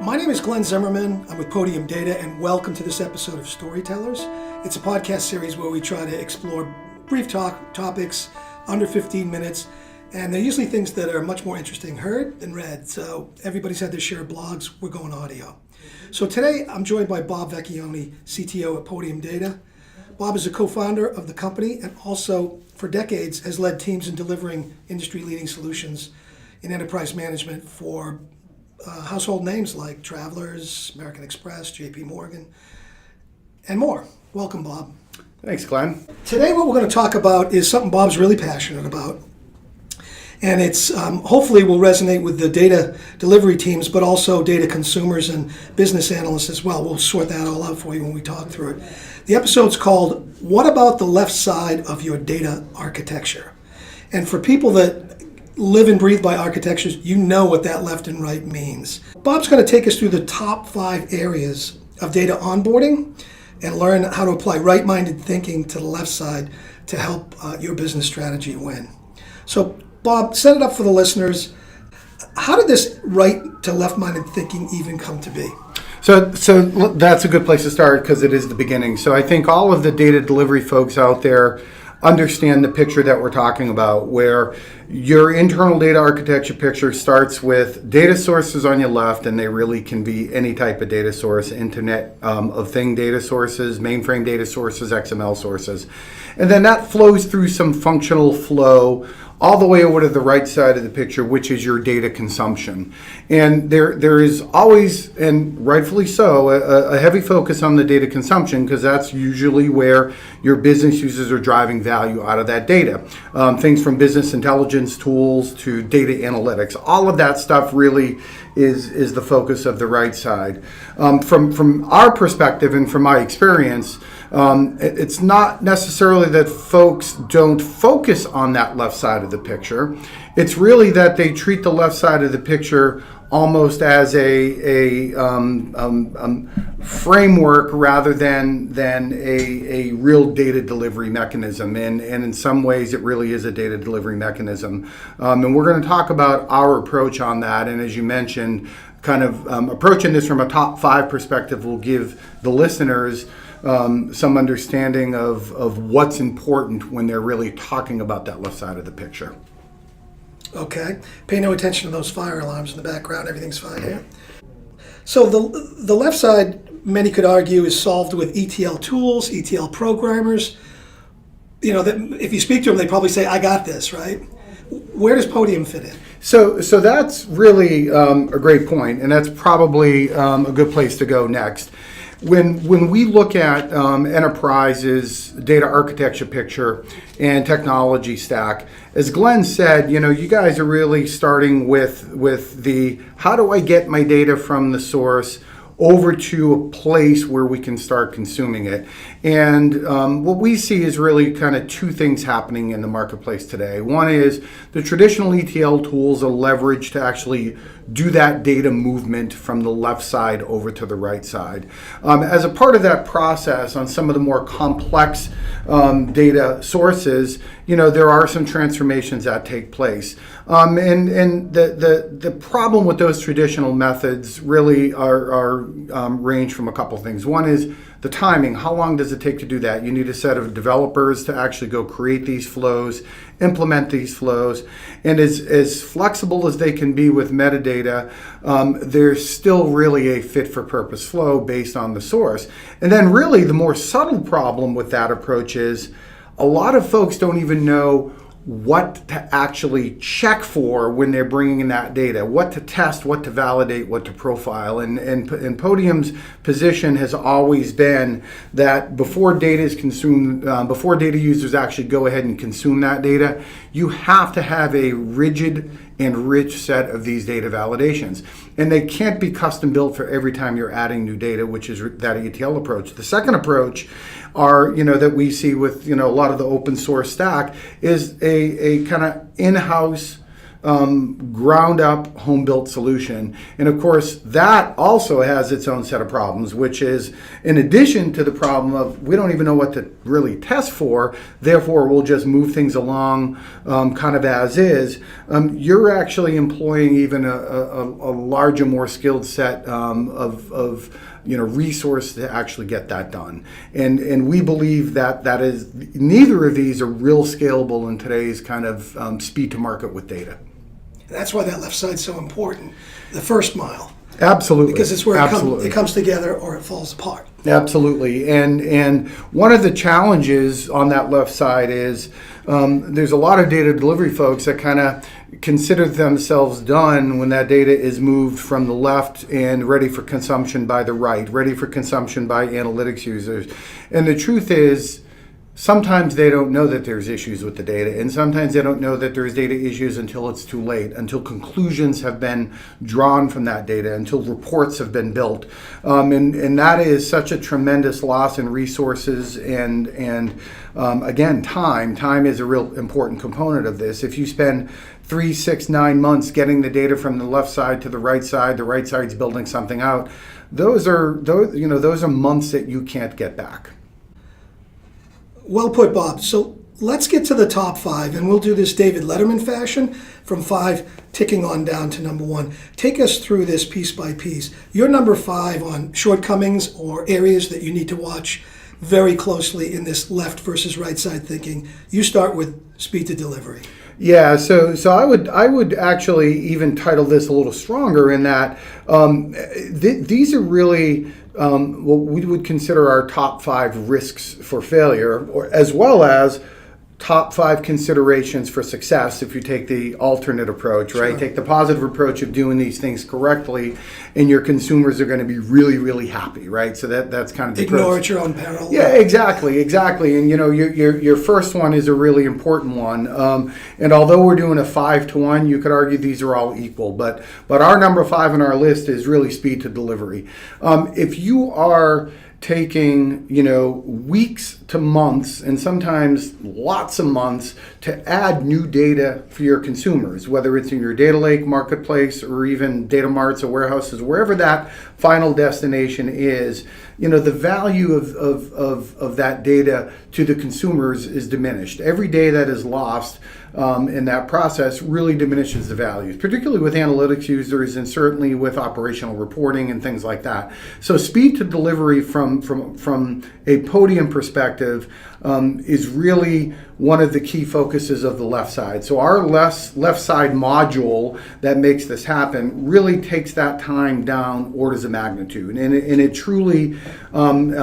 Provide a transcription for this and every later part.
My name is Glenn Zimmerman. I'm with Podium Data, and welcome to this episode of Storytellers. It's a podcast series where we try to explore brief topics under 15 minutes, and they're usually things that are much more interesting heard than read. So everybody's had their share of blogs. We're going audio. So today I'm joined by Bob Vecchione, CTO at Podium Data. Bob is a co-founder of the company and also for decades has led teams in delivering industry-leading solutions in enterprise management for household names like Travelers, American Express, JP Morgan, and more. Welcome, Bob. Thanks, Glenn. Today what we're going to talk about is something Bob's really passionate about. And it's hopefully will resonate with the data delivery teams, but also data consumers and business analysts as well. We'll sort that all out for you when we talk through it. The episode's called, What About the Left Side of Your Data Architecture? And for people that live and breathe by architectures, you know what that left and right means. Bob's going to take us through the top 5 areas of data onboarding and learn how to apply right-minded thinking to the left side to help your business strategy win. So Bob, set it up for the listeners. How did this right to left-minded thinking even come to be? So that's a good place to start because it is the beginning. So I think all of the data delivery folks out there understand the picture that we're talking about, where your internal data architecture picture starts with data sources on your left, and they really can be any type of data source, Internet of Thing data sources, mainframe data sources, XML sources. And then that flows through some functional flow all the way over to the right side of the picture, which is your data consumption. And there is always, and rightfully so, a heavy focus on the data consumption because that's usually where your business users are driving value out of that data. Things from business intelligence tools to data analytics. All of that stuff really is the focus of the right side. From our perspective and from my experience, it's not necessarily that folks don't focus on that left side of the picture. It's really that they treat the left side of the picture almost as a framework rather than a real data delivery mechanism. And in some ways, it really is a data delivery mechanism. And we're going to talk about our approach on that. And as you mentioned, kind of approaching this from a top 5 perspective will give the listeners some understanding of what's important when they're really talking about that left side of the picture. Okay. Pay no attention to those fire alarms in the background. Everything's fine here. So the left side, many could argue, is solved with ETL tools, ETL programmers. You know, that if you speak to them, they probably say, I got this, right? Where does Podium fit in? So that's really a great point, and that's probably a good place to go next. When we look at enterprises, data architecture picture, and technology stack, as Glenn said, you guys are really starting with the how do I get my data from the source over to a place where we can start consuming it. And what we see is really kind of 2 things happening in the marketplace today. One is the traditional ETL tools are leveraged to actually do that data movement from the left side over to the right side. As a part of that process, on some of the more complex data sources, there are some transformations that take place. And the problem with those traditional methods really are range from a couple things. One is the timing. How long does it take to do that? You need a set of developers to actually go create these flows, implement these flows, and as flexible as they can be with metadata, there's still really a fit-for-purpose flow based on the source. And then really the more subtle problem with that approach is a lot of folks don't even know what to actually check for when they're bringing in that data, what to test, what to validate, what to profile. And Podium's position has always been that before data is consumed, before data users actually go ahead and consume that data, you have to have a rigid and rich set of these data validations. And they can't be custom built for every time you're adding new data, which is that ETL approach. The second approach are, that we see with, a lot of the open source stack is a kind of in-house ground up home built solution. And of course, that also has its own set of problems, which is in addition to the problem of we don't even know what to really test for, therefore we'll just move things along kind of as is. You're actually employing even a larger, more skilled set of resource to actually get that done. And we believe that is neither of these are real scalable in today's kind of speed to market with data. That's why that left side's so important, the first mile. Absolutely. Because it's where it comes together or it falls apart. Absolutely. And one of the challenges on that left side is there's a lot of data delivery folks that kind of consider themselves done when that data is moved from the left and ready for consumption by the right, ready for consumption by analytics users. And the truth is, sometimes they don't know that there's issues with the data, and sometimes they don't know that there's data issues until it's too late, until conclusions have been drawn from that data, until reports have been built. And that is such a tremendous loss in resources and again, time. Time is a real important component of this. If you spend 3, 6, 9 months getting the data from the left side to the right side's building something out, those are months that you can't get back. Well put, Bob. So let's get to the top 5, and we'll do this David Letterman fashion, from 5 ticking on down to number 1. Take us through this piece by piece. Your number 5 on shortcomings or areas that you need to watch very closely in this left versus right side thinking. You start with speed to delivery. Yeah, so I would actually even title this a little stronger in that these are really what we would consider our top 5 risks for failure, or as well as top 5 considerations for success if you take the alternate approach, right? Sure. Take the positive approach of doing these things correctly, and your consumers are going to be really, really happy, right? So that's kind of the Ignore approach. at your own peril. Yeah, exactly. And your first one is a really important one. And although we're doing a 5-to-1, you could argue these are all equal. But our number 5 on our list is really speed to delivery. If you are taking weeks to months and sometimes lots of months to add new data for your consumers, whether it's in your data lake, marketplace, or even data marts or warehouses, wherever that final destination is, the value of that data to the consumers is diminished. Every day that is lost in that process really diminishes the values, particularly with analytics users and certainly with operational reporting and things like that. So speed to delivery from a podium perspective is really one of the key focuses of the left side. So our left side module that makes this happen really takes that time down orders of magnitude, and it truly, from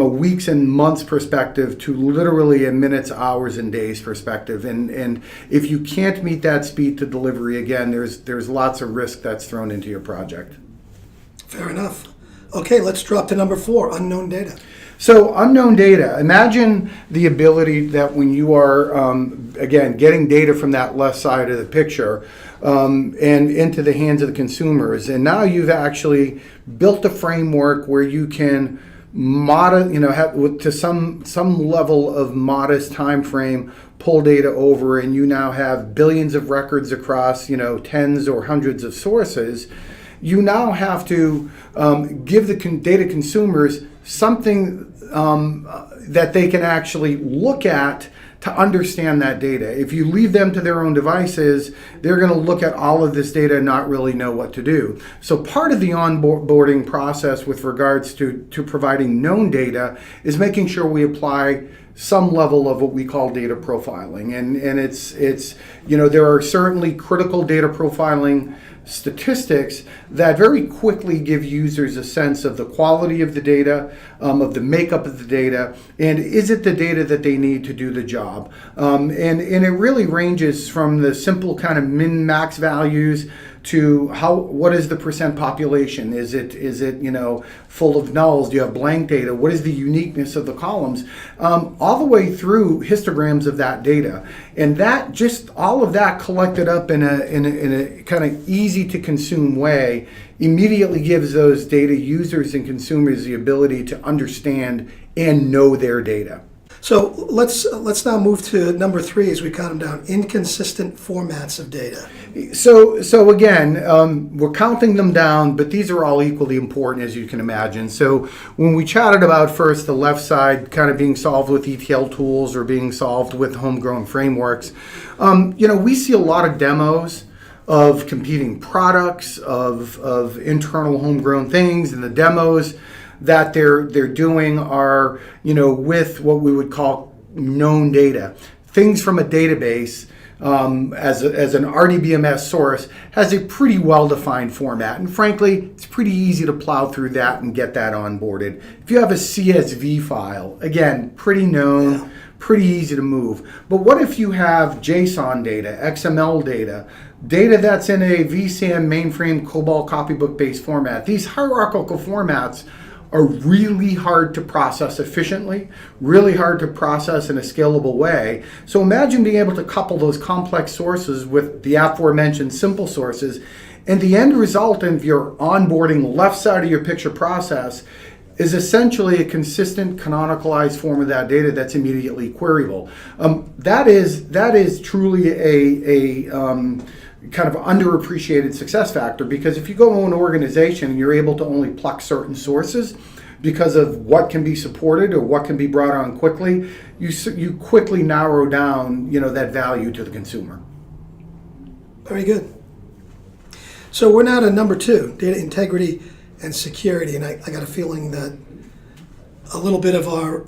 a weeks and months perspective to literally a minutes, hours, and days perspective. And if you can't meet that speed to delivery, again, there's lots of risk that's thrown into your project. Fair enough. Okay, let's drop to number 4, unknown data. So unknown data, imagine the ability that when you are, again, getting data from that left side of the picture and into the hands of the consumers, and now you've actually built a framework where you can have to some level of modest time frame pull data over, and you now have billions of records across tens or hundreds of sources. You now have to give the data consumers something that they can actually look at to understand that data. If you leave them to their own devices, they're going to look at all of this data and not really know what to do. So part of the onboarding process with regards to providing known data is making sure we apply some level of what we call data profiling. And it's there are certainly critical data profiling statistics that very quickly give users a sense of the quality of the data, of the makeup of the data, and is it the data that they need to do the job. And it really ranges from the simple kind of min-max values to what is the percent population? Is it full of nulls? Do you have blank data? What is the uniqueness of the columns? All the way through histograms of that data, and that just all of that collected up in a kind of easy to consume way immediately gives those data users and consumers the ability to understand and know their data. So let's now move to number 3 as we count them down. Inconsistent formats of data. So again, we're counting them down, but these are all equally important, as you can imagine. So when we chatted about first the left side kind of being solved with ETL tools or being solved with homegrown frameworks, we see a lot of demos of competing products, of internal homegrown things, and the demos that they're doing are, with what we would call known data. Things from a database as an RDBMS source has a pretty well-defined format. And frankly, it's pretty easy to plow through that and get that onboarded. If you have a CSV file, again, pretty known, pretty easy to move. But what if you have JSON data, XML data that's in a vSAN mainframe COBOL copybook-based format? These hierarchical formats are really hard to process efficiently, really hard to process in a scalable way. So imagine being able to couple those complex sources with the aforementioned simple sources, and the end result of your onboarding left side of your picture process is essentially a consistent canonicalized form of that data that's immediately queryable. That is truly a kind of underappreciated success factor, because if you go to an organization and you're able to only pluck certain sources because of what can be supported or what can be brought on quickly, you quickly narrow down that value to the consumer. Very good. So we're now to number 2, data integrity and security, and I got a feeling that a little bit of our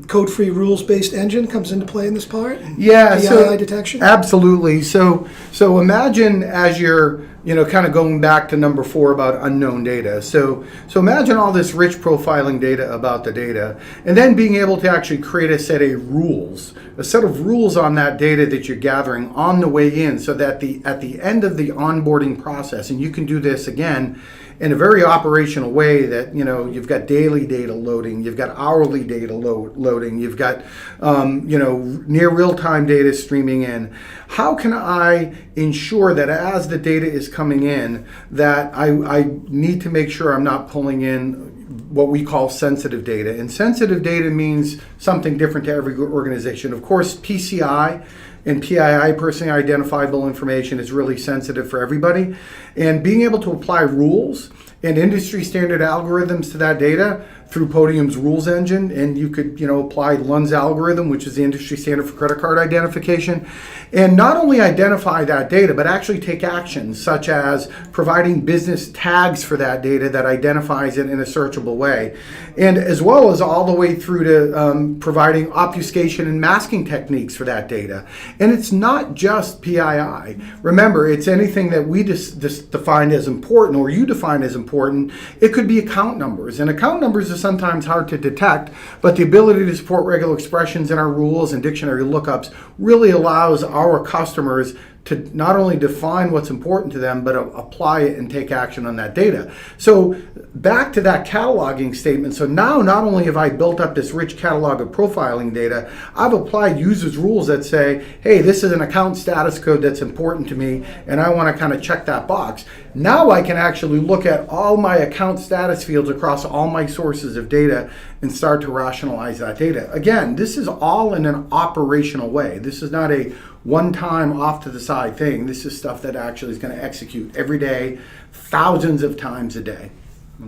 code-free rules-based engine comes into play in this part. Yeah, PII detection. Absolutely. So imagine as you're kind of going back to number 4 about unknown data. So imagine all this rich profiling data about the data, and then being able to actually create a set of rules on that data that you're gathering on the way in, so that at the end of the onboarding process, and you can do this again in a very operational way, that you've got daily data loading, you've got hourly data loading, you've got near real-time data streaming in. How can I ensure that as the data is coming in, that I need to make sure I'm not pulling in what we call sensitive data? And sensitive data means something different to every organization. Of course, PCI and PII, personally identifiable information, is really sensitive for everybody. And being able to apply rules and industry standard algorithms to that data through Podium's rules engine, and you could apply Lund's algorithm, which is the industry standard for credit card identification, and not only identify that data, but actually take actions such as providing business tags for that data that identifies it in a searchable way, and as well as all the way through to providing obfuscation and masking techniques for that data. And it's not just PII. Remember, it's anything that we define as important, or you define as important. It could be account numbers, and account numbers are sometimes hard to detect, but the ability to support regular expressions in our rules and dictionary lookups really allows our customers to not only define what's important to them, but apply it and take action on that data. So back to that cataloging statement. So now not only have I built up this rich catalog of profiling data, I've applied users rules that say, hey, this is an account status code that's important to me, and I want to kind of check that box. Now I can actually look at all my account status fields across all my sources of data and start to rationalize that data. Again, this is all in an operational way. This is not a one-time off-to-the-side thing. This is stuff that actually is going to execute every day, thousands of times a day.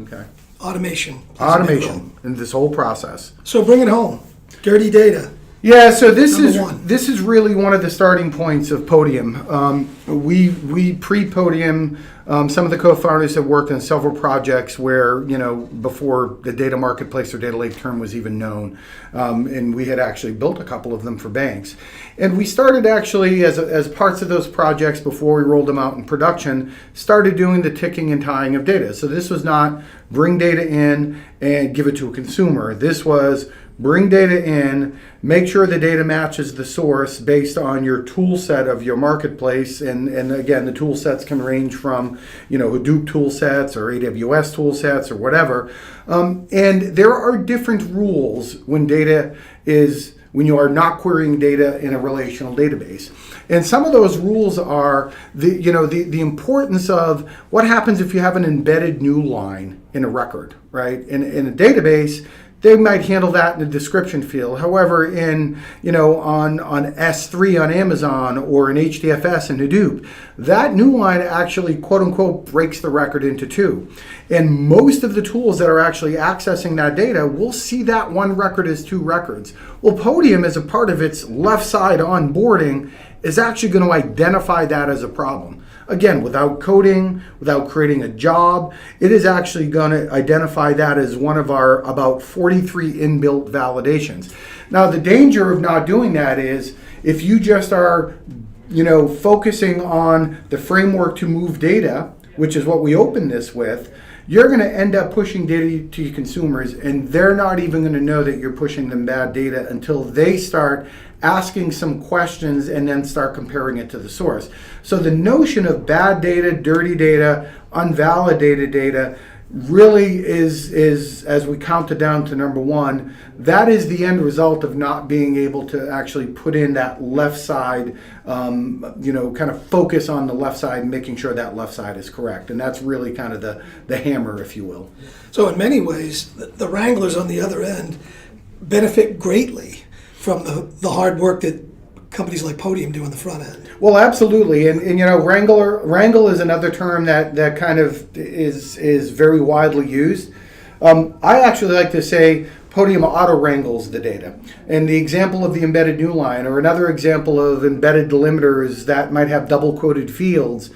Okay. Automation in this whole process. So bring it home. Dirty data. Yeah, so this Number is one. really one of the starting points of Podium. We pre-Podium, some of the co-founders have worked on several projects where, before the data marketplace or data lake term was even known, and we had actually built a couple of them for banks. And we started actually, as parts of those projects before we rolled them out in production, started doing the ticking and tying of data. So this was not bring data in and give it to a consumer. This was bring data in, make sure the data matches the source based on your tool set of your marketplace. And again, the tool sets can range from, Hadoop tool sets or AWS tool sets or whatever. And there are different rules when you are not querying data in a relational database. And some of those rules are the importance of what happens if you have an embedded new line in a record, right? In a database, they might handle that in the description field. However, in, on S3 on Amazon or in HDFS and Hadoop, that new line actually, quote unquote, breaks the record into two. And most of the tools that are actually accessing that data will see that one record as two records. Well, Podium, as a part of its left side onboarding, is actually going to identify that as a problem. Again, without coding, without creating a job, it is actually going to identify that as one of our about 43 inbuilt validations. Now, the danger of not doing that is if you just are, focusing on the framework to move data, which is what we opened this with, you're going to end up pushing data to your consumers, and they're not even going to know that you're pushing them bad data until they start asking some questions and then start comparing it to the source. So the notion of bad data, dirty data, unvalidated data really is as we count it down to number one, that is the end result of not being able to actually put in that left side, kind of focus on the left side and making sure that left side is correct. And that's really kind of the hammer, if you will. So in many ways, the wranglers on the other end benefit greatly from the hard work that companies like Podium do on the front end. Well, absolutely, and wrangle is another term that kind of is very widely used. I actually like to say Podium auto wrangles the data, and the example of the embedded new line, or another example of embedded delimiters that might have double quoted fields.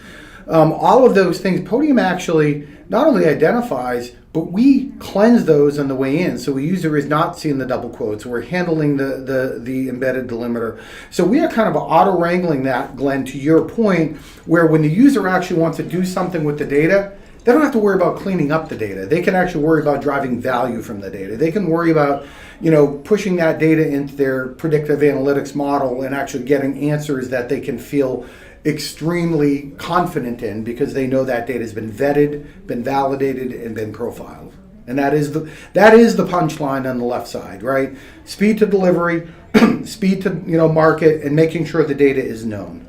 All of those things, Podium actually not only identifies, but we cleanse those on the way in. So a user is not seeing the double quotes. We're handling the embedded delimiter. So we are kind of auto-wrangling that, Glenn, to your point, where when the user actually wants to do something with the data, they don't have to worry about cleaning up the data. They can actually worry about driving value from the data. They can worry about, pushing that data into their predictive analytics model and actually getting answers that they can feel extremely confident in because they know that data has been vetted, been validated, and been profiled. And that is the punchline on the left side, right? Speed to delivery, speed to market, and making sure the data is known.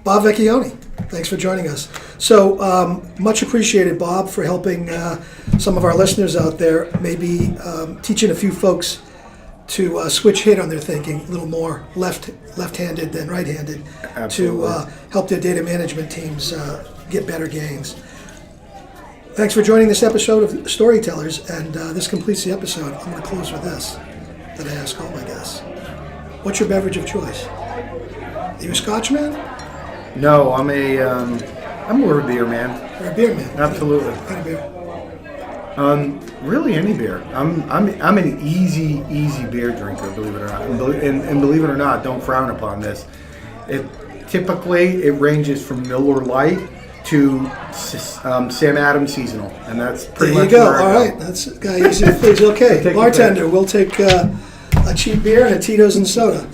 Bob Vecchione, thanks for joining us. So much appreciated, Bob, for helping some of our listeners out there, maybe teaching a few folks to switch hit on their thinking, a little more left-handed than right-handed. Absolutely. To help their data management teams get better gains. Thanks for joining this episode of Storytellers, and this completes the episode. I'm going to close with this that I ask all my guests. What's your beverage of choice? Are you a Scotch man? No, I'm more of a beer man. You're a beer man. Absolutely. What kind of beer? Really any beer. I'm an easy beer drinker, believe it or not. And believe it or not, don't frown upon this. Typically it ranges from Miller Lite to Sam Adams Seasonal, and that's pretty much there you go. where I All right, that's a guy easy to please. Okay, bartender, we'll take a cheap beer and a Tito's and soda.